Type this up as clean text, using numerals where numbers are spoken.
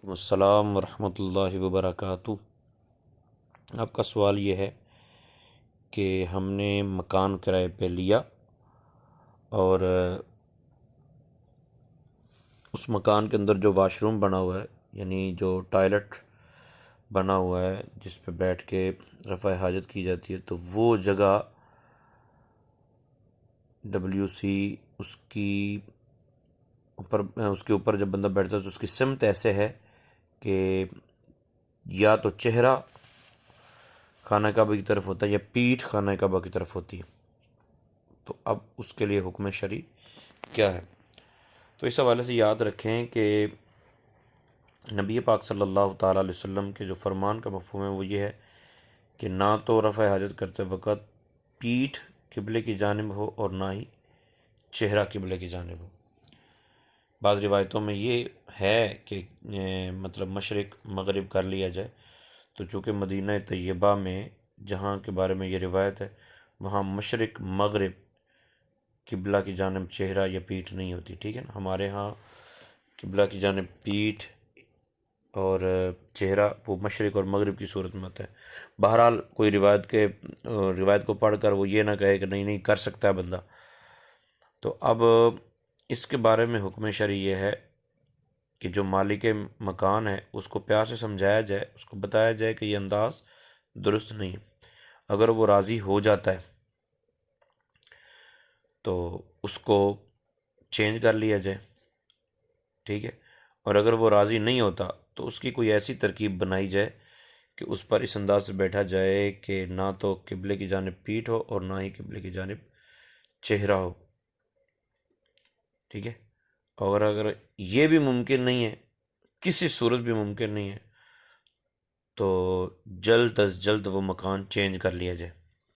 وعلیکم السلام ورحمۃ اللہ وبرکاتہ۔ آپ کا سوال یہ ہے کہ ہم نے مکان کرائے پہ لیا اور اس مکان کے اندر جو واش روم بنا ہوا ہے، یعنی جو ٹوائلٹ بنا ہوا ہے جس پہ بیٹھ کے رفع حاجت کی جاتی ہے، تو وہ جگہ WC اس کے اوپر جب بندہ بیٹھتا ہے تو اس کی سمت ایسے ہے کہ یا تو چہرہ خانہ کعبہ کی طرف ہوتا ہے یا پیٹھ خانہ کعبہ کی طرف ہوتی ہے۔ تو اب اس کے لیے حکم شرعی کیا ہے؟ تو اس حوالے سے یاد رکھیں کہ نبی پاک صلی اللہ تعالیٰ علیہ وسلم کے جو فرمان کا مفہوم ہے وہ یہ ہے کہ نہ تو رفع حاجت کرتے وقت پیٹھ قبلے کی جانب ہو اور نہ ہی چہرہ قبلے کی جانب ہو۔ بعض روایتوں میں یہ ہے کہ مطلب مشرق مغرب کر لیا جائے، تو چونکہ مدینہ طیبہ میں جہاں کے بارے میں یہ روایت ہے وہاں مشرق مغرب قبلہ کی جانب چہرہ یا پیٹھ نہیں ہوتی، ٹھیک ہے نا۔ ہمارے ہاں قبلہ کی جانب پیٹھ اور چہرہ وہ مشرق اور مغرب کی صورت میں ہوتا ہے۔ بہرحال کوئی روایت کو پڑھ کر وہ یہ نہ کہے کہ نہیں کر سکتا ہے بندہ۔ تو اب اس کے بارے میں حکم شرعی یہ ہے کہ جو مالک مکان ہے اس کو پیار سے سمجھایا جائے، اس کو بتایا جائے کہ یہ انداز درست نہیں ہے۔ اگر وہ راضی ہو جاتا ہے تو اس کو چینج کر لیا جائے، ٹھیک ہے۔ اور اگر وہ راضی نہیں ہوتا تو اس کی کوئی ایسی ترکیب بنائی جائے کہ اس پر اس انداز سے بیٹھا جائے کہ نہ تو قبلے کی جانب پیٹھ ہو اور نہ ہی قبلے کی جانب چہرہ ہو، ٹھیک ہے۔ اور اگر یہ بھی ممکن نہیں ہے، کسی صورت بھی ممکن نہیں ہے، تو جلد از جلد وہ مکان چینج کر لیا جائے۔